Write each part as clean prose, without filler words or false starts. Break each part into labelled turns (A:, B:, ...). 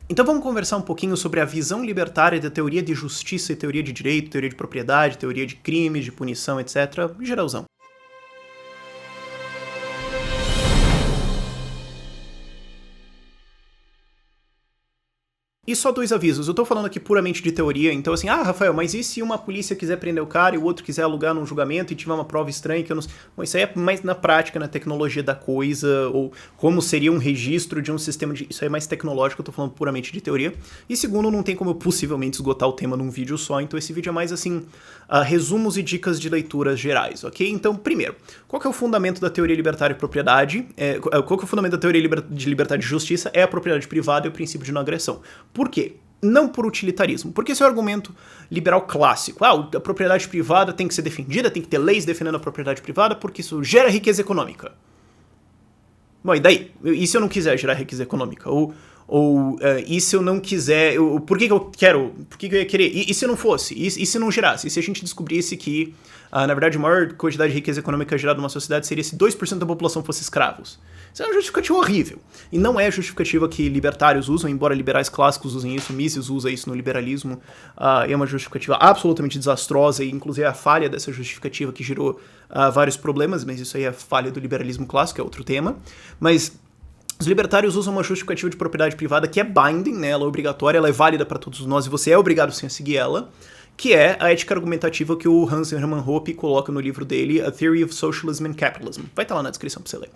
A: Então vamos conversar um pouquinho sobre a visão libertária da teoria de justiça e teoria de direito, teoria de propriedade, teoria de crimes, de punição, etc. Geralzão. E só dois avisos, eu tô falando aqui puramente de teoria, então assim, Rafael, mas e se uma polícia quiser prender o cara e o outro quiser alugar num julgamento e tiver uma prova estranha que eu não sei... Bom, isso aí é mais na prática, na tecnologia da coisa, ou como seria um registro de um sistema de... Isso aí é mais tecnológico, eu tô falando puramente de teoria. E segundo, não tem como eu possivelmente esgotar o tema num vídeo só, então esse vídeo é mais assim, resumos e dicas de leituras gerais, ok? Então, primeiro, qual que é o fundamento da teoria libertária de propriedade? Qual que é o fundamento da teoria de liberdade e justiça? É a propriedade privada e o princípio de não agressão. Por quê? Não por utilitarismo, porque esse é o argumento liberal clássico. A propriedade privada tem que ser defendida, tem que ter leis defendendo a propriedade privada, porque isso gera riqueza econômica. Bom, e daí? E se eu não quiser gerar riqueza econômica? E se eu não quiser... Por que eu quero? Por que eu ia querer? E se não fosse? E se não gerasse? E se a gente descobrisse que, na verdade, a maior quantidade de riqueza econômica gerada numa sociedade seria se 2% da população fosse escravos? Isso é uma justificativa horrível. E não é a justificativa que libertários usam, embora liberais clássicos usem isso, Mises usa isso no liberalismo. É uma justificativa absolutamente desastrosa e, inclusive, a falha dessa justificativa que gerou vários problemas, mas isso aí é a falha do liberalismo clássico, é outro tema. Mas... os libertários usam uma justificativa de propriedade privada que é binding, né? Ela é obrigatória, ela é válida para todos nós e você é obrigado sim a seguir ela, que é a ética argumentativa que o Hans Hermann Hoppe coloca no livro dele, A Theory of Socialism and Capitalism. Vai estar lá na descrição para você ler,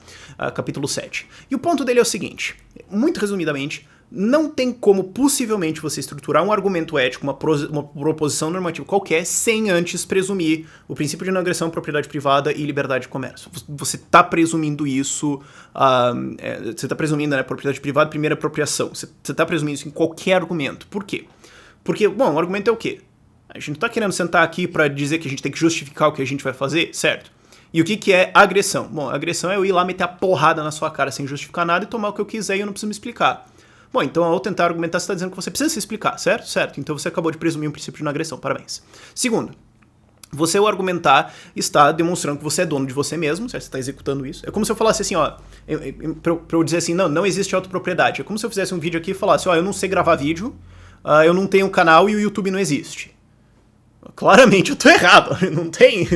A: capítulo 7. E o ponto dele é o seguinte, muito resumidamente, não tem como possivelmente você estruturar um argumento ético, uma proposição normativa qualquer, sem antes presumir o princípio de não agressão, propriedade privada e liberdade de comércio. Você está presumindo isso, você está presumindo, né, propriedade privada, primeira apropriação. Você está presumindo isso em qualquer argumento. Por quê? Porque, bom, o argumento é o quê? A gente não está querendo sentar aqui para dizer que a gente tem que justificar o que a gente vai fazer, certo? E o que é agressão? Bom, agressão é eu ir lá meter a porrada na sua cara sem justificar nada e tomar o que eu quiser e eu não preciso me explicar. Bom, então ao tentar argumentar, você está dizendo que você precisa se explicar, certo? Certo. Então você acabou de presumir um princípio de não agressão, parabéns. Segundo, você ao argumentar está demonstrando que você é dono de você mesmo, certo? Você está executando isso. É como se eu falasse assim, pra eu dizer assim, não existe autopropriedade. É como se eu fizesse um vídeo aqui e falasse, eu não sei gravar vídeo, eu não tenho canal e o YouTube não existe. Claramente eu tô errado, não tem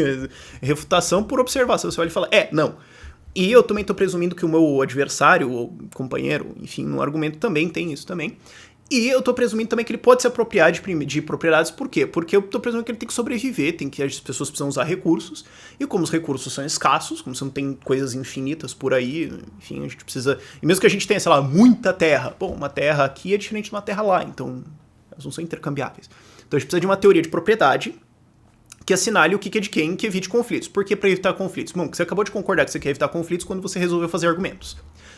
A: refutação por observação. Você olha e fala, não. E eu também tô presumindo que o meu adversário, ou companheiro, enfim, no argumento também tem isso também. E eu tô presumindo também que ele pode se apropriar de propriedades, por quê? Porque eu tô presumindo que ele tem que sobreviver, as pessoas precisam usar recursos, e como os recursos são escassos, como você não tem coisas infinitas por aí, enfim, a gente precisa... E mesmo que a gente tenha, sei lá, muita terra, bom, uma terra aqui é diferente de uma terra lá, então elas não são intercambiáveis. Então a gente precisa de uma teoria de propriedade que assinale o que é de quem, que evite conflitos. Por que para evitar conflitos? Bom, você acabou de concordar que você quer evitar conflitos quando você resolveu fazer argumentos.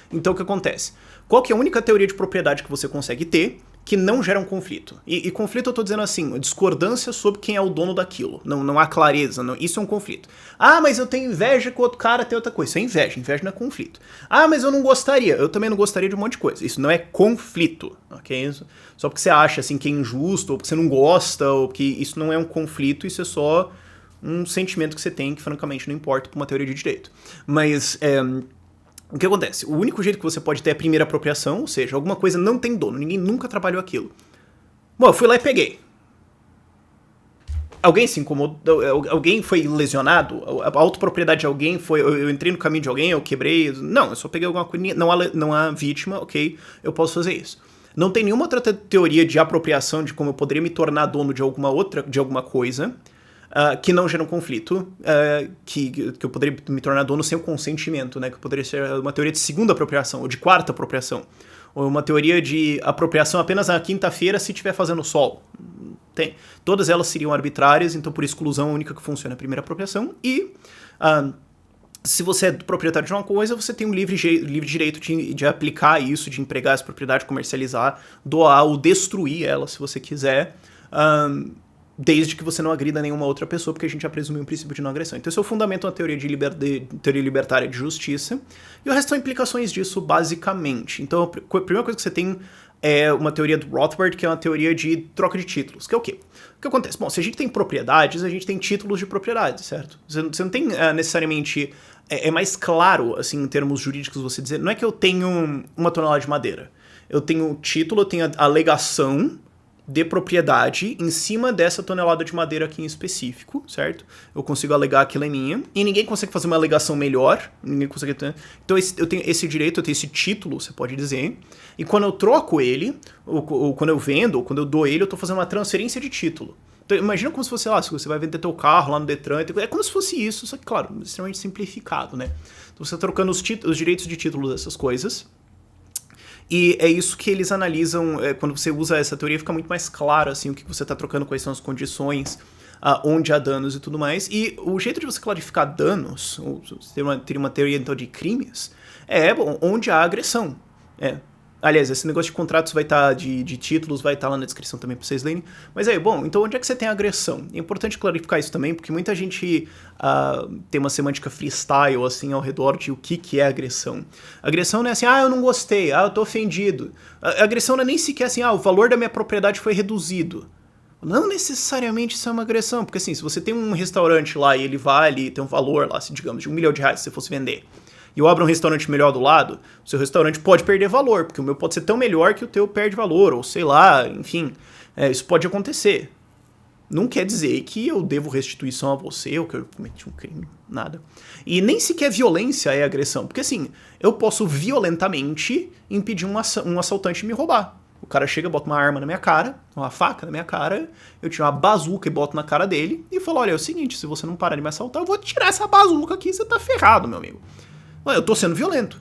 A: Então o que acontece? Qual que é a única teoria de propriedade que você consegue ter que não gera um conflito? E conflito eu tô dizendo assim, discordância sobre quem é o dono daquilo. Não há clareza, isso é um conflito. Mas eu tenho inveja que o outro cara tem outra coisa. Isso é inveja não é conflito. Mas eu não gostaria. Eu também não gostaria de um monte de coisa. Isso não é conflito, ok? Só porque você acha assim que é injusto, ou porque você não gosta, ou porque isso não é um conflito, isso é só um sentimento que você tem que francamente não importa pra uma teoria de direito. Mas... o que acontece? O único jeito que você pode ter é a primeira apropriação, ou seja, alguma coisa não tem dono, ninguém nunca trabalhou aquilo. Bom, eu fui lá e peguei. Alguém se incomodou, alguém foi lesionado, a autopropriedade de alguém foi, eu entrei no caminho de alguém, eu quebrei, não, eu só peguei alguma coisa, não há vítima, ok, eu posso fazer isso. Não tem nenhuma outra teoria de apropriação de como eu poderia me tornar dono de alguma coisa, que não gera um conflito, que eu poderia me tornar dono sem o consentimento, né? Que poderia ser uma teoria de segunda apropriação, ou de quarta apropriação, ou uma teoria de apropriação apenas na quinta-feira se estiver fazendo sol. Tem. Todas elas seriam arbitrárias, então por exclusão a única que funciona é a primeira apropriação, e se você é proprietário de uma coisa, você tem um livre direito de aplicar isso, de empregar essa propriedade, comercializar, doar ou destruir ela, se você quiser, desde que você não agrida nenhuma outra pessoa, porque a gente já presumiu um princípio de não agressão. Então esse é o fundamento da teoria teoria libertária de justiça, e o resto são implicações disso, basicamente. Então a primeira coisa que você tem é uma teoria do Rothbard, que é uma teoria de troca de títulos, que é o quê? O que acontece? Bom, se a gente tem propriedades, a gente tem títulos de propriedade, certo? Você não tem necessariamente... É mais claro, assim, em termos jurídicos, você dizer... Não é que eu tenho 1 tonelada de madeira. eu tenho o título, eu tenho a alegação de propriedade em cima dessa tonelada de madeira aqui em específico, certo? Eu consigo alegar que ela é minha, e ninguém consegue fazer uma alegação melhor, ninguém consegue ter... Então eu tenho esse direito, eu tenho esse título, você pode dizer, e quando eu troco ele, ou quando eu vendo, ou quando eu dou ele, eu tô fazendo uma transferência de título. Então imagina como se fosse, lá, se você vai vender teu carro lá no Detran, é como se fosse isso, só que, claro, extremamente simplificado, né? Então você tá trocando os direitos de título dessas coisas. E é isso que eles analisam, quando você usa essa teoria, fica muito mais claro assim, o que você está trocando, quais são as condições, onde há danos e tudo mais. E o jeito de você classificar danos, ou teria uma teoria então de crimes, onde há agressão. Aliás, esse negócio de contratos vai estar, de títulos, vai estar lá na descrição também para vocês lerem. Mas então onde é que você tem agressão? É importante clarificar isso também, porque muita gente tem uma semântica freestyle, assim, ao redor de o que é agressão. Agressão não é assim, eu não gostei, eu tô ofendido. A agressão não é nem sequer assim, o valor da minha propriedade foi reduzido. Não necessariamente isso é uma agressão, porque assim, se você tem um restaurante lá e ele vale, tem um valor lá, digamos, de R$1 milhão, se você fosse vender, e eu abro um restaurante melhor do lado, o seu restaurante pode perder valor, porque o meu pode ser tão melhor que o teu perde valor, ou sei lá, enfim, isso pode acontecer. Não quer dizer que eu devo restituição a você, ou que eu cometi um crime, nada. E nem sequer violência é agressão, porque assim, eu posso violentamente impedir um assaltante de me roubar. O cara chega, bota uma arma na minha cara, uma faca na minha cara, eu tiro uma bazuca e boto na cara dele, e falo, olha, é o seguinte, se você não parar de me assaltar, eu vou tirar essa bazuca aqui, você tá ferrado, meu amigo. Eu tô sendo violento.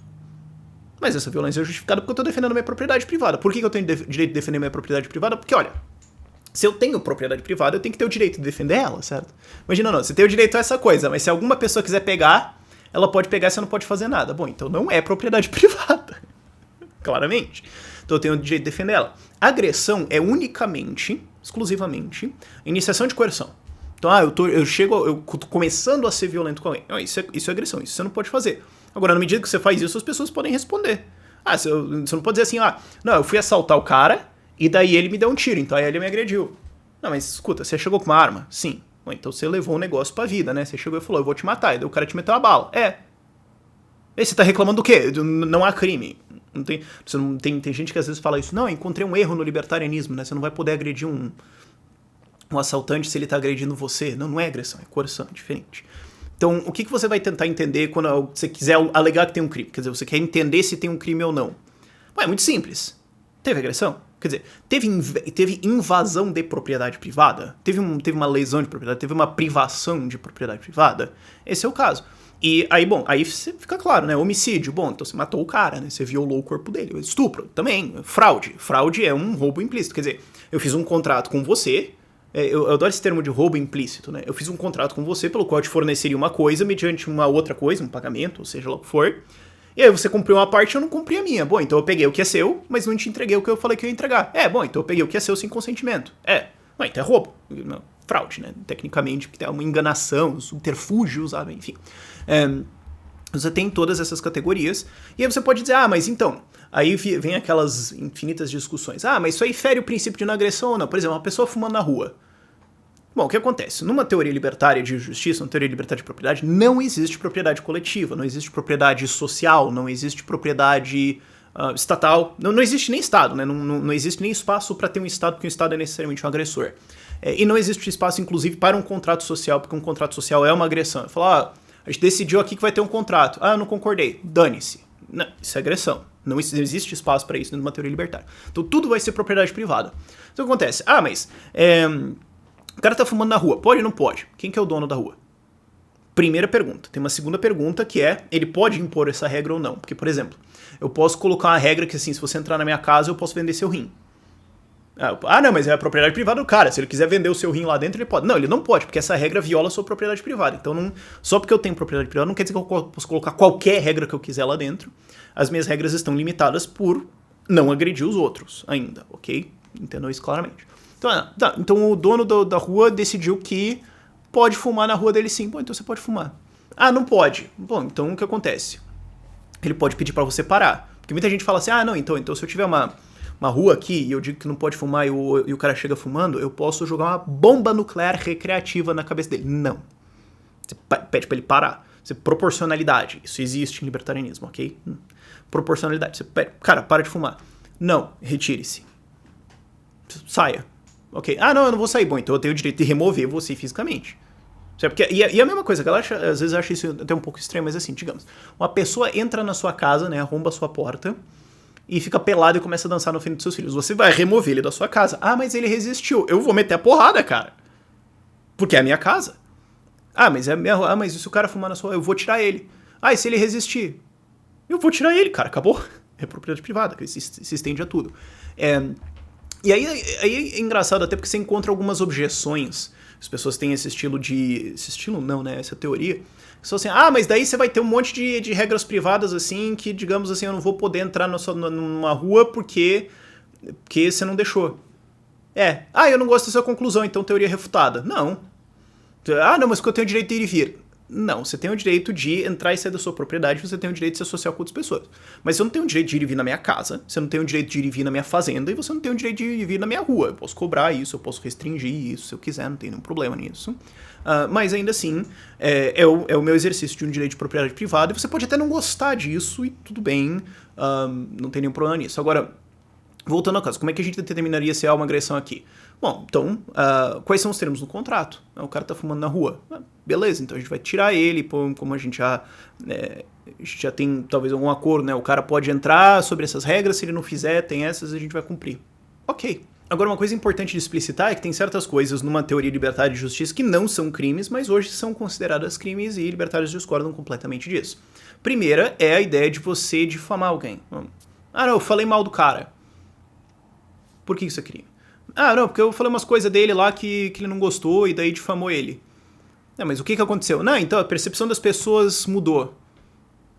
A: Mas essa violência é justificada porque eu tô defendendo a minha propriedade privada. Por que eu tenho direito de defender minha propriedade privada? Porque, olha, se eu tenho propriedade privada, eu tenho que ter o direito de defender ela, certo? Imagina, não, você tem o direito a essa coisa, mas se alguma pessoa quiser pegar, ela pode pegar e você não pode fazer nada. Bom, então não é propriedade privada. Claramente. Então eu tenho o direito de defender ela. Agressão é unicamente, exclusivamente, iniciação de coerção. Então, eu tô começando a ser violento com alguém. Não, isso é agressão, isso você não pode fazer. Agora, na medida que você faz isso, as pessoas podem responder. Você não pode dizer assim, não, eu fui assaltar o cara e daí ele me deu um tiro, então aí ele me agrediu. Não, mas escuta, você chegou com uma arma? Sim. Bom, então você levou um negócio pra vida, né? Você chegou e falou, eu vou te matar, e daí o cara te meteu uma bala. E você tá reclamando do quê? Não há crime. Tem gente que às vezes fala isso, não, eu encontrei um erro no libertarianismo, né? Você não vai poder agredir um assaltante se ele tá agredindo você. Não é agressão, é coerção, é diferente. Então, o que você vai tentar entender quando você quiser alegar que tem um crime? Quer dizer, você quer entender se tem um crime ou não. É muito simples. Teve agressão? Quer dizer, teve invasão de propriedade privada? Teve uma lesão de propriedade? Teve uma privação de propriedade privada? Esse é o caso. E aí, aí fica claro, né? Homicídio, então você matou o cara, né? Você violou o corpo dele. Estupro, também. Fraude. Fraude é um roubo implícito. Quer dizer, eu fiz um contrato com você... Eu adoro esse termo de roubo implícito, né? Eu fiz um contrato com você pelo qual eu te forneceria uma coisa mediante uma outra coisa, um pagamento, ou seja lá o que for. E aí você cumpriu uma parte e eu não cumpri a minha. Bom, então eu peguei o que é seu, mas não te entreguei o que eu falei que eu ia entregar. Então eu peguei o que é seu sem consentimento. Então é roubo. Não, fraude, né? Tecnicamente, porque é uma enganação, um subterfúgio usado, enfim. Você tem todas essas categorias. E aí você pode dizer, mas então... Aí vem aquelas infinitas discussões. Mas isso aí fere o princípio de não agressão ou não? Por exemplo, uma pessoa fumando na rua. Bom, o que acontece? Numa teoria libertária de justiça, uma teoria libertária de propriedade, não existe propriedade coletiva, não existe propriedade social, não existe propriedade estatal, não existe nem Estado, né? Não existe nem espaço para ter um Estado, porque o Estado é necessariamente um agressor. E não existe espaço, inclusive, para um contrato social, porque um contrato social é uma agressão. Eu falo, a gente decidiu aqui que vai ter um contrato. Eu não concordei. Dane-se. Não, isso é agressão. Não existe espaço para isso dentro de uma teoria libertária. Então tudo vai ser propriedade privada. Então o que acontece? Mas... o cara tá fumando na rua. Pode ou não pode? Quem que é o dono da rua? Primeira pergunta. Tem uma segunda pergunta que é, ele pode impor essa regra ou não? Porque, por exemplo, eu posso colocar uma regra que assim, se você entrar na minha casa, eu posso vender seu rim. Não, mas é a propriedade privada do cara. Se ele quiser vender o seu rim lá dentro, ele pode. Não, ele não pode, porque essa regra viola a sua propriedade privada. Então, só porque eu tenho propriedade privada, não quer dizer que eu posso colocar qualquer regra que eu quiser lá dentro. As minhas regras estão limitadas por não agredir os outros ainda, ok? Entendam isso claramente. Então o dono da rua decidiu que pode fumar na rua dele sim. Então você pode fumar. Não pode. Bom, então o que acontece? Ele pode pedir pra você parar. Porque muita gente fala assim, então se eu tiver uma rua aqui e eu digo que não pode fumar e o cara chega fumando, eu posso jogar uma bomba nuclear recreativa na cabeça dele. Não. Você pede pra ele parar. Proporcionalidade. Isso existe em libertarianismo, ok? Proporcionalidade. Você pede, cara, para de fumar. Não, retire-se. Saia. Ok. Ah, não, eu não vou sair. Bom, então eu tenho o direito de remover você fisicamente. Porque, e a mesma coisa, a galera às vezes acha isso até um pouco estranho, mas assim, digamos, uma pessoa entra na sua casa, né, arromba a sua porta e fica pelado e começa a dançar no fim dos seus filhos. Você vai remover ele da sua casa. Ah, mas ele resistiu. Eu vou meter a porrada, cara. Porque é a minha casa. Ah, mas e se o cara fumar na sua... Eu vou tirar ele. Ah, e se ele resistir? Eu vou tirar ele, cara. Acabou. É propriedade privada, que se estende a tudo. E aí é engraçado até porque você encontra algumas objeções. As pessoas têm esse estilo de... Esse estilo não, né? Essa teoria. Só assim, mas daí você vai ter um monte de regras privadas, assim, que, digamos assim, eu não vou poder entrar numa rua porque você não deixou. Eu não gosto dessa conclusão, então teoria refutada. Não. Não, mas porque eu tenho o direito de ir e vir. Não, você tem o direito de entrar e sair da sua propriedade, você tem o direito de se associar com outras pessoas. Mas você não tem o direito de ir e vir na minha casa, você não tem o direito de ir e vir na minha fazenda, e você não tem o direito de ir e vir na minha rua. Eu posso cobrar isso, eu posso restringir isso se eu quiser, não tem nenhum problema nisso. Mas ainda assim, é o meu exercício de um direito de propriedade privada, e você pode até não gostar disso, e tudo bem, não tem nenhum problema nisso. Agora, voltando ao caso, como é que a gente determinaria se há uma agressão aqui? Bom, então, quais são os termos do contrato? O cara tá fumando na rua. Beleza, então a gente vai tirar ele, como a gente já tem talvez algum acordo, né? O cara pode entrar sobre essas regras, se ele não fizer, tem essas, a gente vai cumprir. Ok. Agora, uma coisa importante de explicitar é que tem certas coisas numa teoria de liberdade e justiça que não são crimes, mas hoje são consideradas crimes e libertários discordam completamente disso. Primeira é a ideia de você difamar alguém. Não, eu falei mal do cara. Por que isso é crime? Não, porque eu falei umas coisas dele lá que ele não gostou e daí difamou ele. Mas o que aconteceu? Não, então a percepção das pessoas mudou.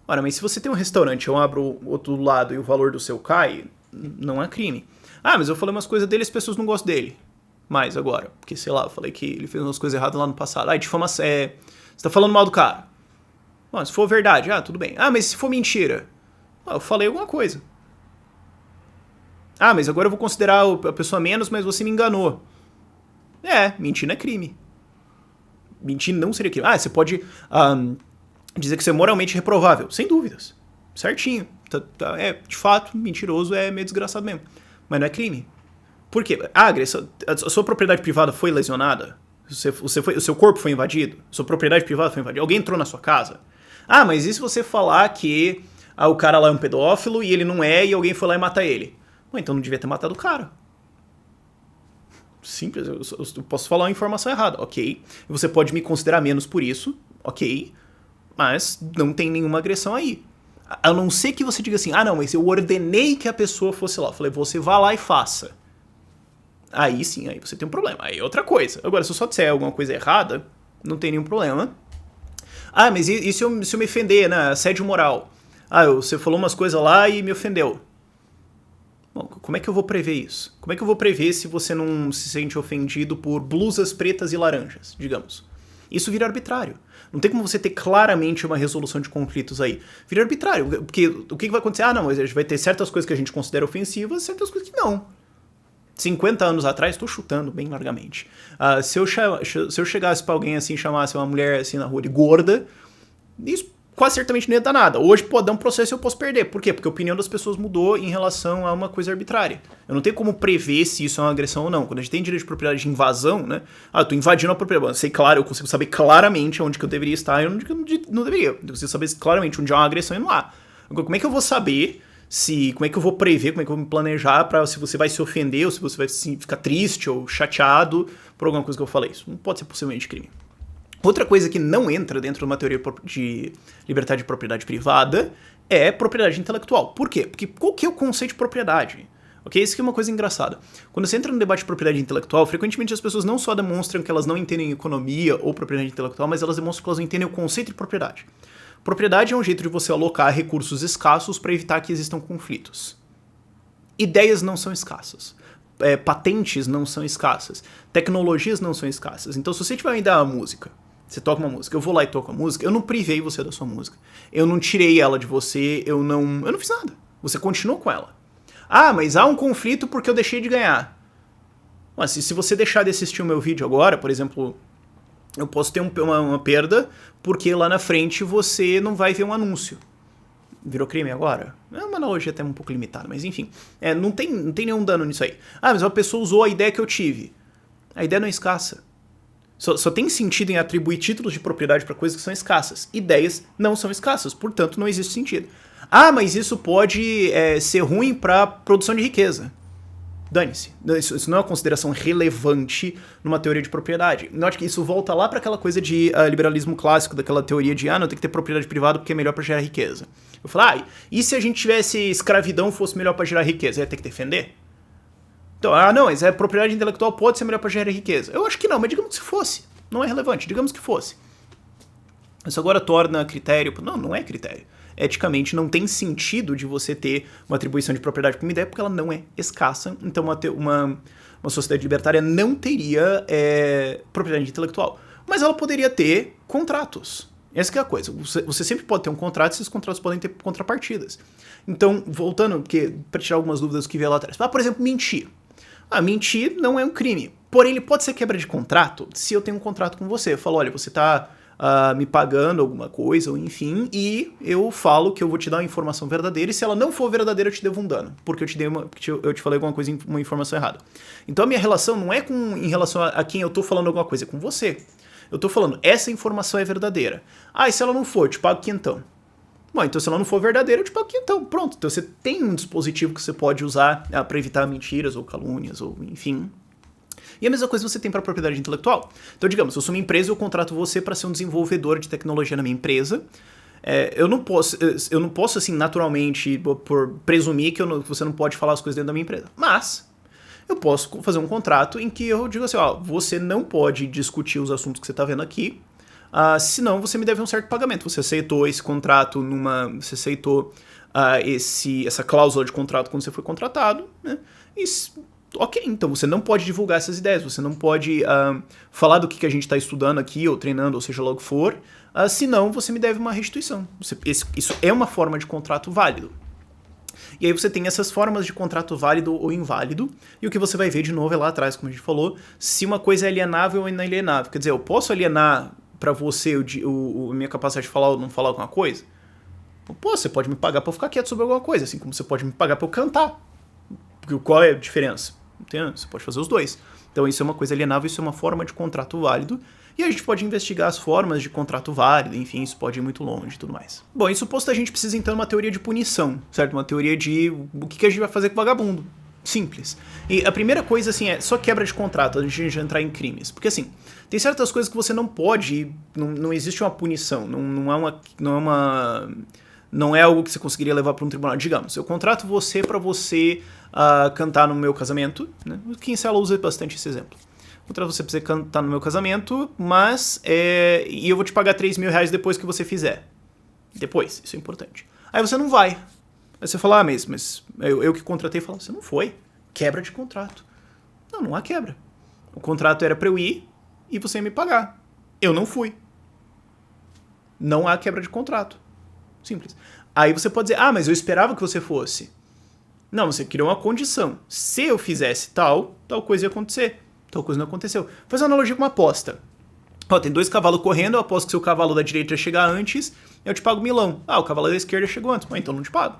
A: Ora, mas se você tem um restaurante, eu abro o outro lado e o valor do seu cai, não é crime. Mas eu falei umas coisas dele e as pessoas não gostam dele. Mais agora, porque sei lá, eu falei que ele fez umas coisas erradas lá no passado. Difamação, você tá falando mal do cara. Bom, se for verdade, tudo bem. Mas se for mentira? Eu falei alguma coisa. Mas agora eu vou considerar a pessoa menos, mas você me enganou. Mentir não é crime. Mentir não seria crime. Você pode dizer que você é moralmente reprovável. Sem dúvidas. Certinho. De fato, mentiroso é meio desgraçado mesmo. Mas não é crime. Por quê? A sua propriedade privada foi lesionada? O seu corpo foi invadido? Sua propriedade privada foi invadida? Alguém entrou na sua casa? Mas e se você falar que o cara lá é um pedófilo e ele não é e alguém foi lá e mata ele? Então não devia ter matado o cara. Simples, eu posso falar uma informação errada, ok. Você pode me considerar menos por isso, ok. Mas não tem nenhuma agressão aí. A não ser que você diga assim, não, mas eu ordenei que a pessoa fosse lá. Eu falei, você vá lá e faça. Aí sim, aí você tem um problema. Aí é outra coisa. Agora, se eu só disser alguma coisa errada, não tem nenhum problema. Mas e se eu me ofender, né? Assédio moral. Você falou umas coisas lá e me ofendeu. Bom, como é que eu vou prever isso? Como é que eu vou prever se você não se sente ofendido por blusas pretas e laranjas, digamos? Isso vira arbitrário. Não tem como você ter claramente uma resolução de conflitos aí. Vira arbitrário, porque o que vai acontecer? Mas a gente vai ter certas coisas que a gente considera ofensivas e certas coisas que não. 50 anos atrás, estou chutando bem largamente. Se eu chegasse pra alguém assim, chamasse uma mulher assim na rua de gorda, isso quase certamente não ia dar nada. Hoje pode dar um processo e eu posso perder. Por quê? Porque a opinião das pessoas mudou em relação a uma coisa arbitrária. Eu não tenho como prever se isso é uma agressão ou não. Quando a gente tem direito de propriedade de invasão, né? Eu tô invadindo a propriedade. Eu consigo saber claramente onde que eu deveria estar e onde que eu não deveria. Eu consigo saber claramente onde há uma agressão e não há. Agora, como é que eu vou saber como é que eu vou prever, como é que eu vou me planejar para se você vai se ofender ou se você vai ficar triste ou chateado por alguma coisa que eu falei? Isso não pode ser possivelmente crime. Outra coisa que não entra dentro de uma teoria de liberdade de propriedade privada é propriedade intelectual. Por quê? Porque qual que é o conceito de propriedade? Ok? Isso aqui é uma coisa engraçada. Quando você entra no debate de propriedade intelectual, frequentemente as pessoas não só demonstram que elas não entendem economia ou propriedade intelectual, mas elas demonstram que elas não entendem o conceito de propriedade. Propriedade é um jeito de você alocar recursos escassos para evitar que existam conflitos. Ideias não são escassas. Patentes não são escassas. Tecnologias não são escassas. Então, se você tiver uma ideia da música, você toca uma música, eu vou lá e toco a música, eu não privei você da sua música. Eu não tirei ela de você, eu não fiz nada. Você continuou com ela. Mas há um conflito porque eu deixei de ganhar. Mas se você deixar de assistir o meu vídeo agora, por exemplo, eu posso ter uma perda porque lá na frente você não vai ver um anúncio. Virou crime agora? É uma analogia até um pouco limitada, mas enfim. Não tem nenhum dano nisso aí. Ah, mas uma pessoa usou a ideia que eu tive. A ideia não é escassa. Só tem sentido em atribuir títulos de propriedade para coisas que são escassas. Ideias não são escassas, portanto não existe sentido. Ah, mas isso pode ser ruim para produção de riqueza. Dane-se. Isso não é uma consideração relevante numa teoria de propriedade. Note que isso volta lá para aquela coisa de liberalismo clássico, daquela teoria de, não tem que ter propriedade privada porque é melhor para gerar riqueza. Eu falo, e se a gente tivesse escravidão fosse melhor para gerar riqueza? Ia ter que defender? Então, não, mas a propriedade intelectual pode ser melhor para gerar riqueza. Eu acho que não, mas digamos que fosse. Não é relevante, digamos que fosse. Isso agora torna critério... Não é critério. Eticamente não tem sentido de você ter uma atribuição de propriedade para uma ideia porque ela não é escassa. Então uma sociedade libertária não teria propriedade intelectual. Mas ela poderia ter contratos. Essa que é a coisa. Você sempre pode ter um contrato e esses contratos podem ter contrapartidas. Então, voltando, para tirar algumas dúvidas que veio lá atrás. Por exemplo, mentir. Mentir não é um crime. Porém, ele pode ser quebra de contrato se eu tenho um contrato com você. Eu falo, olha, você está me pagando alguma coisa, ou enfim, e eu falo que eu vou te dar uma informação verdadeira, e se ela não for verdadeira, eu te devo um dano, porque eu te falei alguma coisa, uma informação errada. Então a minha relação não é em relação a quem eu tô falando alguma coisa, é com você. Eu tô falando, essa informação é verdadeira. E se ela não for, eu te pago quinhentão. Bom, então se ela não for verdadeira, eu te pago quinhentão. Pronto, então você tem um dispositivo que você pode usar para evitar mentiras ou calúnias, ou enfim... E a mesma coisa você tem para propriedade intelectual. Então, digamos, eu sou uma empresa e eu contrato você para ser um desenvolvedor de tecnologia na minha empresa. Eu não posso, assim, naturalmente, por presumir que você não pode falar as coisas dentro da minha empresa. Mas eu posso fazer um contrato em que eu digo assim, você não pode discutir os assuntos que você está vendo aqui, senão você me deve um certo pagamento. Você aceitou esse contrato você aceitou essa cláusula de contrato quando você foi contratado, né? Ok, então você não pode divulgar essas ideias, você não pode falar do que a gente está estudando aqui, ou treinando, ou seja lá o que for, senão você me deve uma restituição. Isso é uma forma de contrato válido. E aí você tem essas formas de contrato válido ou inválido, e o que você vai ver de novo é lá atrás, como a gente falou, se uma coisa é alienável ou inalienável. Quer dizer, eu posso alienar para você a minha capacidade de falar ou não falar alguma coisa? Você pode me pagar para eu ficar quieto sobre alguma coisa, assim como você pode me pagar para eu cantar. Qual é a diferença? Você pode fazer os dois. Então isso é uma coisa alienável, isso é uma forma de contrato válido. E a gente pode investigar as formas de contrato válido, enfim, isso pode ir muito longe e tudo mais. Bom, isso posto, a gente precisa então de uma teoria de punição, certo? Uma teoria de o que a gente vai fazer com o vagabundo. Simples. E a primeira coisa, assim, é só quebra de contrato, antes de a gente entrar em crimes. Porque, assim, tem certas coisas que você não pode, não existe uma punição, não é algo que você conseguiria levar para um tribunal. Digamos, eu contrato você para você cantar no meu casamento, né? O Kinsella usa bastante esse exemplo. Contrato você para você cantar no meu casamento, mas e eu vou te pagar 3 mil reais depois que você fizer. Depois, isso é importante. Aí você não vai. Aí você fala, mas eu que contratei, fala, você não foi. Quebra de contrato. Não há quebra. O contrato era para eu ir e você ia me pagar. Eu não fui. Não há quebra de contrato. Simples. Aí você pode dizer, mas eu esperava que você fosse. Não, você criou uma condição. Se eu fizesse tal coisa ia acontecer. Tal coisa não aconteceu. Faz uma analogia com uma aposta. Tem 2 cavalos correndo, eu aposto que se o cavalo da direita chegar antes, eu te pago milão. O cavalo da esquerda chegou antes. Então não te pago.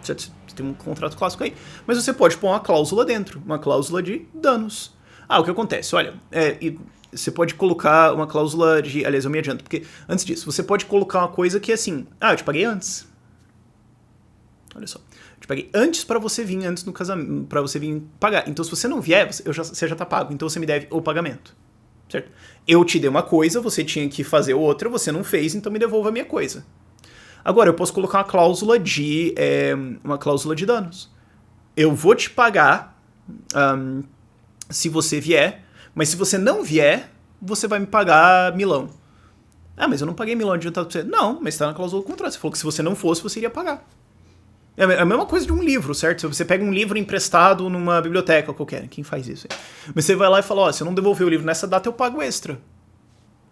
A: Você tem um contrato clássico aí. Mas você pode pôr uma cláusula dentro. Uma cláusula de danos. O que acontece? Olha, você pode colocar uma cláusula de... Aliás, eu me adianto, porque antes disso, você pode colocar uma coisa que é assim... eu te paguei antes. Olha só. Eu te paguei antes para você vir antes no casamento, para você vir pagar. Então, se você não vier, você já tá pago. Então, você me deve o pagamento. Certo? Eu te dei uma coisa, você tinha que fazer outra, você não fez, então me devolva a minha coisa. Agora, eu posso colocar uma cláusula de danos. Eu vou te pagar se você vier, mas se você não vier, você vai me pagar milão. Mas eu não paguei milão adiantado pra você. Não, mas tá na cláusula do contrato. Você falou que se você não fosse, você iria pagar. É a mesma coisa de um livro, certo? Se você pega um livro emprestado numa biblioteca qualquer, quem faz isso? Mas você vai lá e fala, se eu não devolver o livro nessa data, eu pago extra.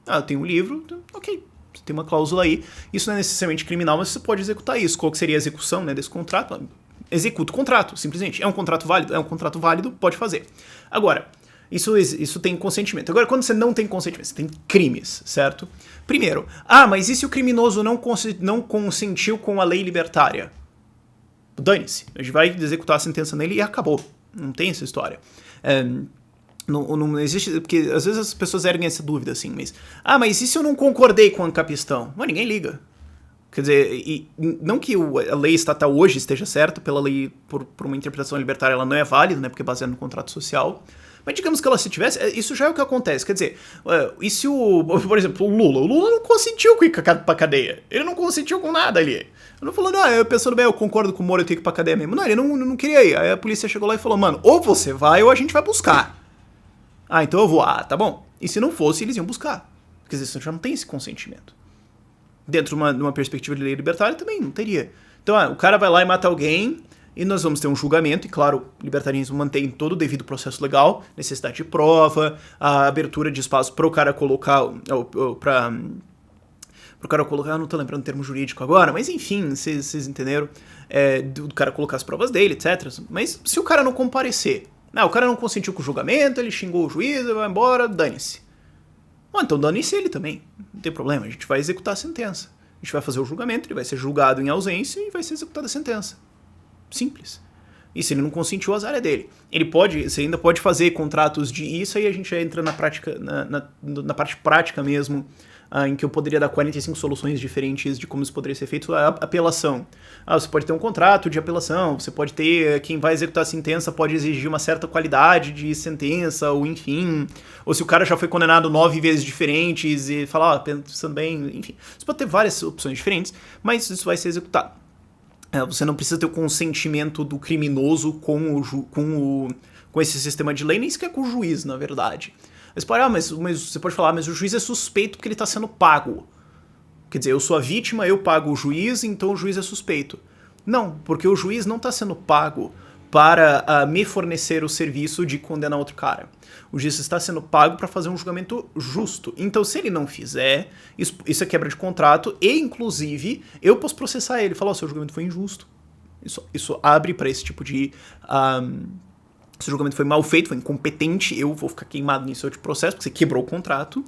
A: Eu tenho um livro, ok. Você tem uma cláusula aí. Isso não é necessariamente criminal, mas você pode executar isso. Qual que seria a execução, né, desse contrato? Executa o contrato, simplesmente. É um contrato válido? É um contrato válido, pode fazer. Agora, Isso tem consentimento. Agora, quando você não tem consentimento, você tem crimes, certo? Primeiro, mas e se o criminoso não consentiu com a lei libertária? Dane-se, a gente vai executar a sentença nele e acabou. Não tem essa história. Não existe, porque às vezes as pessoas erguem essa dúvida assim, mas e se eu não concordei com a capistão? Mas ninguém liga. Quer dizer, não que a lei estatal hoje esteja certa, pela lei, por uma interpretação libertária, ela não é válida, né, porque é baseada no contrato social. Mas digamos que ela se tivesse, isso já é o que acontece. Quer dizer, e se por exemplo, o Lula não consentiu com ir pra cadeia. Ele não consentiu com nada ali. Ele não falou, eu pensando bem, eu concordo com o Moro, eu tenho que ir pra cadeia mesmo. Não, ele não queria ir. Aí a polícia chegou lá e falou, mano, ou você vai ou a gente vai buscar. Então eu vou. Tá bom. E se não fosse, eles iam buscar. Quer dizer, você já não tem esse consentimento. Dentro de uma perspectiva de lei libertária também não teria. Então, o cara vai lá e mata alguém, e nós vamos ter um julgamento, e claro, o libertarianismo mantém todo o devido processo legal, necessidade de prova, a abertura de espaço pro cara colocar, pro cara colocar, eu não tô lembrando o termo jurídico agora, mas enfim, vocês entenderam, do cara colocar as provas dele, etc. Mas se o cara não comparecer, o cara não consentiu com o julgamento, ele xingou o juiz, vai embora, dane-se. Então dane-se ele também, não tem problema, a gente vai executar a sentença. A gente vai fazer o julgamento, ele vai ser julgado em ausência e vai ser executada a sentença. Simples. E se ele não consentiu, o azar é dele. Você ainda pode fazer contratos de isso, aí a gente já entra na prática, na parte prática mesmo, em que eu poderia dar 45 soluções diferentes de como isso poderia ser feito. A apelação. Você pode ter um contrato de apelação, você pode ter, quem vai executar a sentença pode exigir uma certa qualidade de sentença, ou enfim, ou se o cara já foi condenado 9 vezes diferentes e falar, pensando bem, enfim. Você pode ter várias opções diferentes, mas isso vai ser executado. Você não precisa ter o consentimento do criminoso com esse sistema de lei, nem sequer com o juiz, na verdade. Mas você pode falar, mas o juiz é suspeito porque ele está sendo pago. Quer dizer, eu sou a vítima, eu pago o juiz, então o juiz é suspeito. Não, porque o juiz não está sendo pago para me fornecer o serviço de condenar outro cara. O juiz está sendo pago para fazer um julgamento justo. Então, se ele não fizer, isso é quebra de contrato e, inclusive, eu posso processar ele e falar, seu julgamento foi injusto. Isso abre para esse tipo de... se o julgamento foi mal feito, foi incompetente, eu vou ficar queimado nisso outro processo, porque você quebrou o contrato.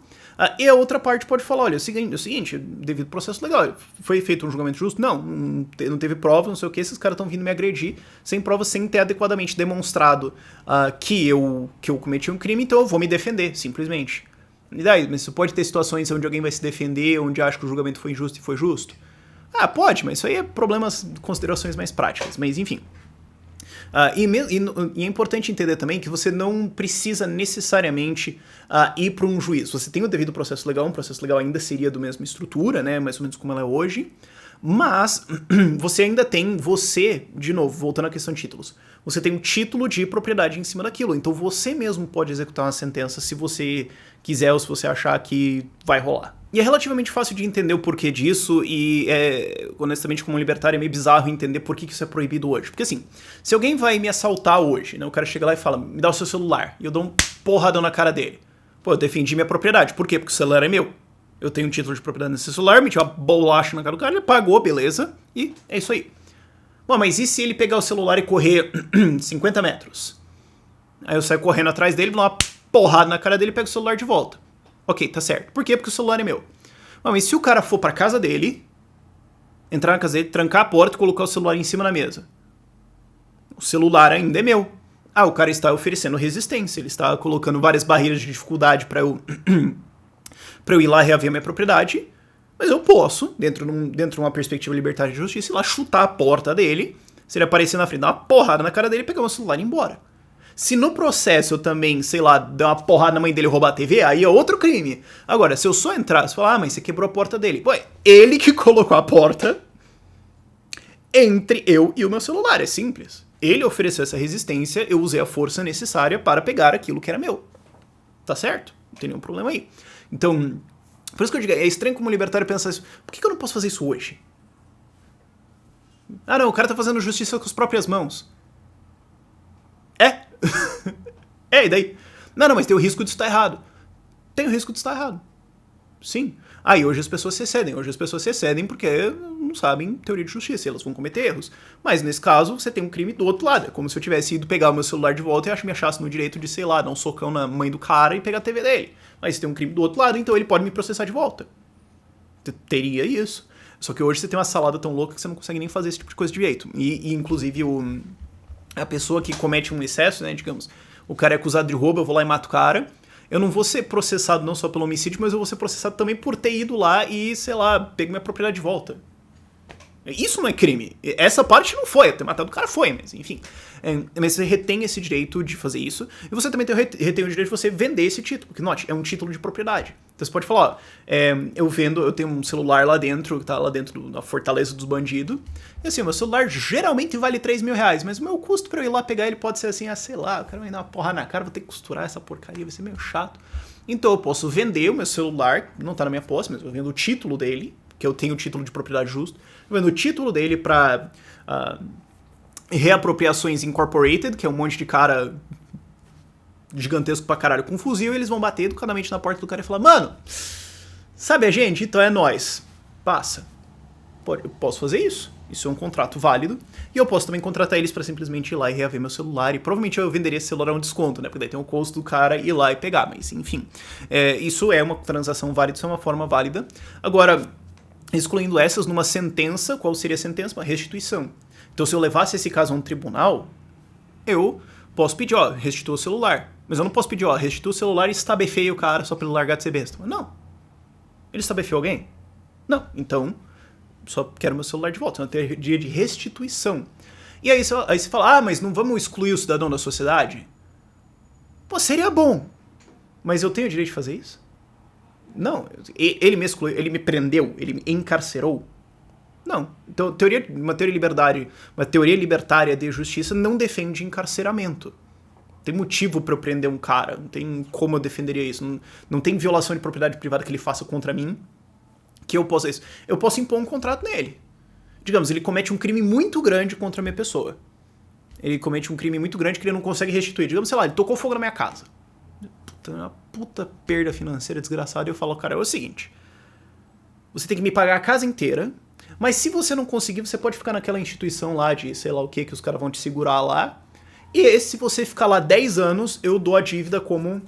A: E a outra parte pode falar, olha, é o seguinte, devido ao processo legal, foi feito um julgamento justo? Não teve prova, não sei o que, esses caras estão vindo me agredir sem prova, sem ter adequadamente demonstrado que eu cometi um crime, então eu vou me defender, simplesmente. E daí, mas você pode ter situações onde alguém vai se defender, onde acha que o julgamento foi injusto e foi justo? Pode, mas isso aí é problemas, considerações mais práticas, mas enfim. E é importante entender também que você não precisa necessariamente ir para um juiz. Você tem o devido processo legal, um processo legal ainda seria da mesma estrutura, né, mais ou menos como ela é hoje, mas você ainda tem, de novo, voltando à questão de títulos, você tem um título de propriedade em cima daquilo, então você mesmo pode executar uma sentença se você quiser ou se você achar que vai rolar. E é relativamente fácil de entender o porquê disso, e honestamente, como libertário, é meio bizarro entender por que isso é proibido hoje. Porque assim, se alguém vai me assaltar hoje, né, o cara chega lá e fala, me dá o seu celular, e eu dou um porradão na cara dele. Eu defendi minha propriedade. Por quê? Porque o celular é meu. Eu tenho um título de propriedade nesse celular, meti uma bolacha na cara do cara, ele pagou, beleza, e é isso aí. Mas e se ele pegar o celular e correr 50 metros? Aí eu saio correndo atrás dele, dou uma porrada na cara dele e pego o celular de volta. Ok, tá certo. Por quê? Porque o celular é meu. Mas se o cara for pra casa dele, entrar na casa dele, trancar a porta e colocar o celular em cima da mesa, o celular ainda é meu. O cara está oferecendo resistência, ele está colocando várias barreiras de dificuldade pra eu ir lá reaver minha propriedade, mas eu posso, dentro de uma perspectiva libertária de justiça, ir lá chutar a porta dele, se ele aparecer na frente, dar uma porrada na cara dele, pegar o celular e ir embora. Se no processo eu também, sei lá, der uma porrada na mãe dele e roubar a TV, aí é outro crime. Agora, se eu só entrar e falar, mas você quebrou a porta dele. Ele que colocou a porta entre eu e o meu celular, é simples. Ele ofereceu essa resistência, eu usei a força necessária para pegar aquilo que era meu. Tá certo? Não tem nenhum problema aí. Então, por isso que eu digo, é estranho como libertário pensar isso. Por que eu não posso fazer isso hoje? Não, o cara tá fazendo justiça com as próprias mãos. E daí? Não, mas tem o risco de estar errado. Tem o risco de estar errado. Sim. Ah, e hoje as pessoas se excedem. Hoje as pessoas se excedem porque não sabem teoria de justiça, e elas vão cometer erros. Mas nesse caso, você tem um crime do outro lado. É como se eu tivesse ido pegar o meu celular de volta e me achasse no direito de, sei lá, dar um socão na mãe do cara e pegar a TV dele. Mas tem um crime do outro lado, então ele pode me processar de volta. Teria isso. Só que hoje você tem uma salada tão louca que você não consegue nem fazer esse tipo de coisa direito. E inclusive, a pessoa que comete um excesso, né, digamos, o cara é acusado de roubo, eu vou lá e mato o cara. Eu não vou ser processado não só pelo homicídio, mas eu vou ser processado também por ter ido lá e, sei lá, pegar minha propriedade de volta. Isso não é crime. Essa parte não foi. Ter matado o cara foi, mas enfim. Mas você retém esse direito de fazer isso. E você também retém o direito de você vender esse título. Porque, note, é um título de propriedade. Então você pode falar, ó, eu tenho um celular lá dentro, que tá lá dentro da fortaleza dos bandidos. E assim, o meu celular geralmente vale 3 mil reais. Mas o meu custo pra eu ir lá pegar ele pode ser assim, sei lá, o cara vai dar uma porra na cara, vou ter que costurar essa porcaria, vai ser meio chato. Então eu posso vender o meu celular, não tá na minha posse, mas eu vendo o título dele, que eu tenho o título de propriedade justo, eu vendo o título dele pra reapropriações incorporated, que é um monte de cara gigantesco pra caralho com fuzil, e eles vão bater educadamente na porta do cara e falar, mano, sabe a gente? Então é nóis. Passa. Eu posso fazer isso. Isso é um contrato válido. E eu posso também contratar eles pra simplesmente ir lá e reaver meu celular. E provavelmente eu venderia esse celular a um desconto, né? Porque daí tem o custo do cara ir lá e pegar. Mas, enfim. Isso é uma transação válida, isso é uma forma válida. Agora, excluindo essas, numa sentença, qual seria a sentença? Uma restituição. Então, se eu levasse esse caso a um tribunal, eu posso pedir, ó, restitua o celular. Mas eu não posso pedir, ó, restitua o celular e estabefeie o cara só pra ele largar de ser besta. Não. Ele estabefeou alguém? Não. Então, só quero meu celular de volta. Não tem dia de restituição. E aí você fala, mas não vamos excluir o cidadão da sociedade? Pô, seria bom. Mas eu tenho o direito de fazer isso? Não. Ele me excluiu, ele me prendeu, ele me encarcerou? Não. Então, uma teoria libertária de justiça não defende encarceramento. Não tem motivo pra eu prender um cara. Não tem como eu defenderia isso. Não tem violação de propriedade privada que ele faça contra mim que eu possa isso. Eu posso impor um contrato nele. Digamos, ele comete um crime muito grande contra a minha pessoa. Ele comete um crime muito grande que ele não consegue restituir. Digamos, sei lá, ele tocou fogo na minha casa. Uma puta perda financeira desgraçada. E eu falo, cara, é o seguinte. Você tem que me pagar a casa inteira. Mas se você não conseguir, você pode ficar naquela instituição lá de sei lá o que os caras vão te segurar lá. E se você ficar lá 10 anos, eu dou a dívida como...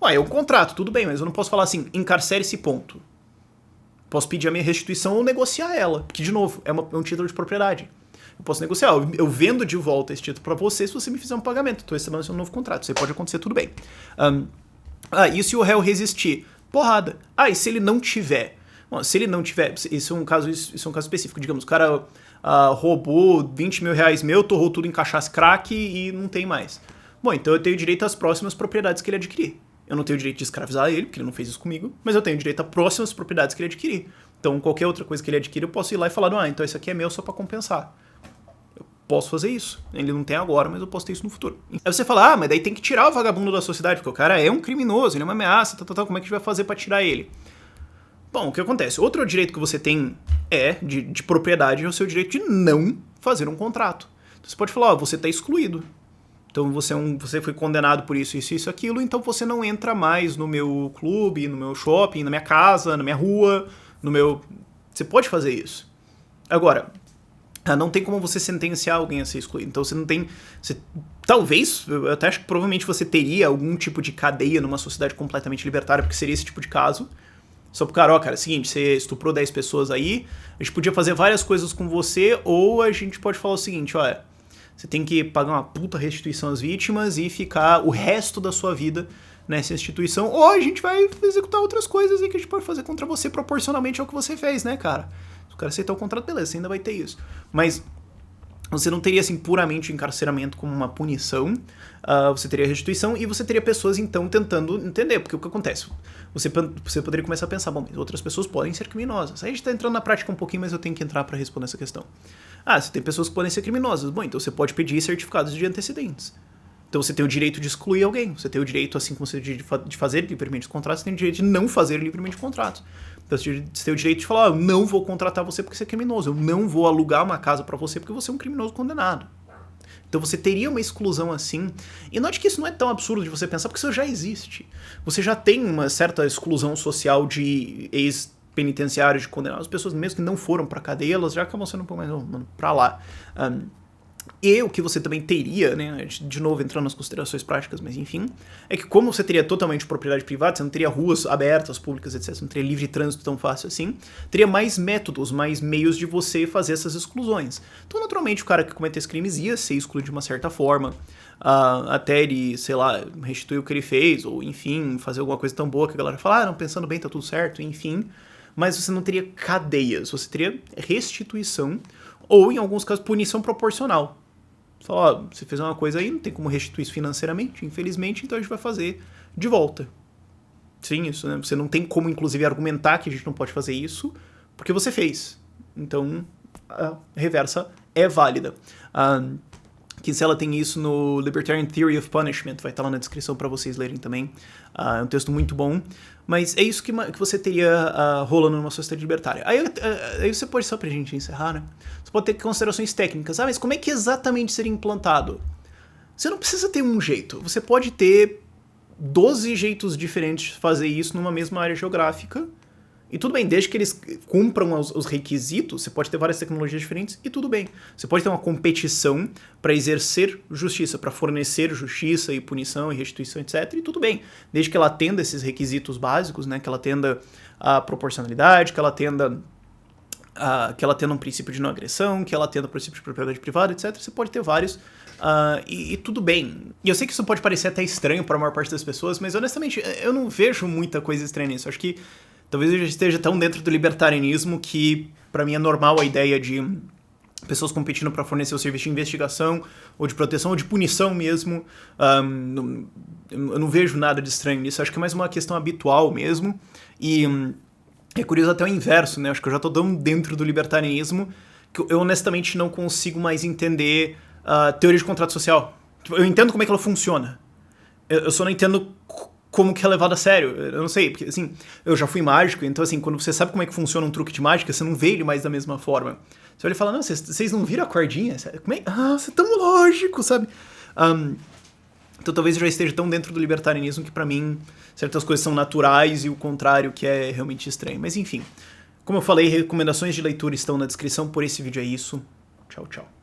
A: é um contrato, tudo bem, mas eu não posso falar assim, encarcere-se, ponto. Posso pedir a minha restituição ou negociar ela. Porque, de novo, é um título de propriedade. Eu posso negociar, eu vendo de volta esse título pra você se você me fizer um pagamento. Estou estabelecendo um novo contrato. Isso aí pode acontecer, tudo bem. E se o réu resistir? Porrada. E se ele não tiver? Bom, se ele não tiver, isso é um caso específico. Digamos, o cara roubou 20 mil reais meu, torrou tudo em cachaça crack e não tem mais. Bom, então eu tenho direito às próximas propriedades que ele adquirir. Eu não tenho direito de escravizar ele, porque ele não fez isso comigo, mas eu tenho direito às próximas propriedades que ele adquirir. Então, qualquer outra coisa que ele adquirir, eu posso ir lá e falar, então isso aqui é meu só pra compensar. Eu posso fazer isso. Ele não tem agora, mas eu posso ter isso no futuro. Aí você fala, mas daí tem que tirar o vagabundo da sociedade, porque o cara é um criminoso, ele é uma ameaça, como é que a gente vai fazer pra tirar ele? Bom, o que acontece? Outro direito que você tem de propriedade é o seu direito de não fazer um contrato. Então, você pode falar, você tá excluído. Então você foi condenado por isso, aquilo, então você não entra mais no meu clube, no meu shopping, na minha casa, na minha rua, no meu... Você pode fazer isso. Agora, não tem como você sentenciar alguém a ser excluído. Então você não tem... Talvez, eu até acho que provavelmente você teria algum tipo de cadeia numa sociedade completamente libertária, porque seria esse tipo de caso. Só pro cara, cara, é o seguinte, você estuprou 10 pessoas aí, a gente podia fazer várias coisas com você, ou a gente pode falar o seguinte, você tem que pagar uma puta restituição às vítimas e ficar o resto da sua vida nessa instituição. Ou a gente vai executar outras coisas aí que a gente pode fazer contra você proporcionalmente ao que você fez, né, cara? Se o cara aceitar o contrato, beleza, você ainda vai ter isso. Mas você não teria, assim, puramente o encarceramento como uma punição. Você teria restituição e você teria pessoas, então, tentando entender. Porque o que acontece? Você poderia começar a pensar, mas outras pessoas podem ser criminosas. Aí a gente tá entrando na prática um pouquinho, mas eu tenho que entrar para responder essa questão. Você tem pessoas que podem ser criminosas. Bom, então você pode pedir certificados de antecedentes. Então você tem o direito de excluir alguém. Você tem o direito, assim como você tem de fazer livremente contratos, você tem o direito de não fazer livremente contratos. Então você tem o direito de falar, eu não vou contratar você porque você é criminoso. Eu não vou alugar uma casa para você porque você é um criminoso condenado. Então você teria uma exclusão assim, e note que isso não é tão absurdo de você pensar, porque isso já existe. Você já tem uma certa exclusão social de ex-penitenciários, de condenados, pessoas mesmo que não foram pra cadeia, elas já acabam sendo um pouco mais, mano, pra lá. E o que você também teria, né, de novo entrando nas considerações práticas, mas enfim, é que como você teria totalmente propriedade privada, você não teria ruas abertas, públicas, etc, você não teria livre trânsito tão fácil assim, teria mais métodos, mais meios de você fazer essas exclusões. Então, naturalmente, o cara que cometesse crimes ia ser excluído de uma certa forma, até ele, sei lá, restituir o que ele fez, ou enfim, fazer alguma coisa tão boa que a galera fala, não, pensando bem, tá tudo certo, enfim, mas você não teria cadeias, você teria restituição, ou, em alguns casos, punição proporcional. Só, ó, você fez uma coisa aí, não tem como restituir isso financeiramente, infelizmente, então a gente vai fazer de volta. Sim, isso, né? Você não tem como, inclusive, argumentar que a gente não pode fazer isso, porque você fez. Então, a reversa é válida. Kinsella tem isso no Libertarian Theory of Punishment, vai estar lá na descrição para vocês lerem também. É um texto muito bom, mas é isso que você teria rolando numa sociedade libertária. Aí você pode, só pra gente encerrar, né? Você pode ter considerações técnicas. Mas como é que exatamente seria implantado? Você não precisa ter um jeito, você pode ter 12 jeitos diferentes de fazer isso numa mesma área geográfica. E tudo bem, desde que eles cumpram os requisitos, você pode ter várias tecnologias diferentes e tudo bem. Você pode ter uma competição para exercer justiça, para fornecer justiça e punição e restituição, etc. E tudo bem, desde que ela atenda esses requisitos básicos, né? Que ela atenda a proporcionalidade, que ela atenda um princípio de não agressão, que ela atenda o princípio de propriedade privada, etc. Você pode ter vários e tudo bem. E eu sei que isso pode parecer até estranho para a maior parte das pessoas, mas honestamente eu não vejo muita coisa estranha nisso. Acho que talvez eu já esteja tão dentro do libertarianismo que, pra mim, é normal a ideia de pessoas competindo para fornecer o serviço de investigação, ou de proteção, ou de punição mesmo. Eu não vejo nada de estranho nisso. Acho que é mais uma questão habitual mesmo. E é curioso até o inverso, né? Acho que eu já tô tão dentro do libertarianismo que eu honestamente não consigo mais entender a teoria de contrato social. Eu entendo como é que ela funciona. Eu só não entendo como que é levado a sério. Eu não sei, porque assim, eu já fui mágico, então assim, quando você sabe como é que funciona um truque de mágica, você não vê ele mais da mesma forma. Você olha e fala, não, vocês não viram a cordinha? Como é? Você é tão lógico, sabe? Então talvez eu já esteja tão dentro do libertarianismo que pra mim certas coisas são naturais e o contrário que é realmente estranho. Mas enfim, como eu falei, recomendações de leitura estão na descrição, por esse vídeo é isso. Tchau, tchau.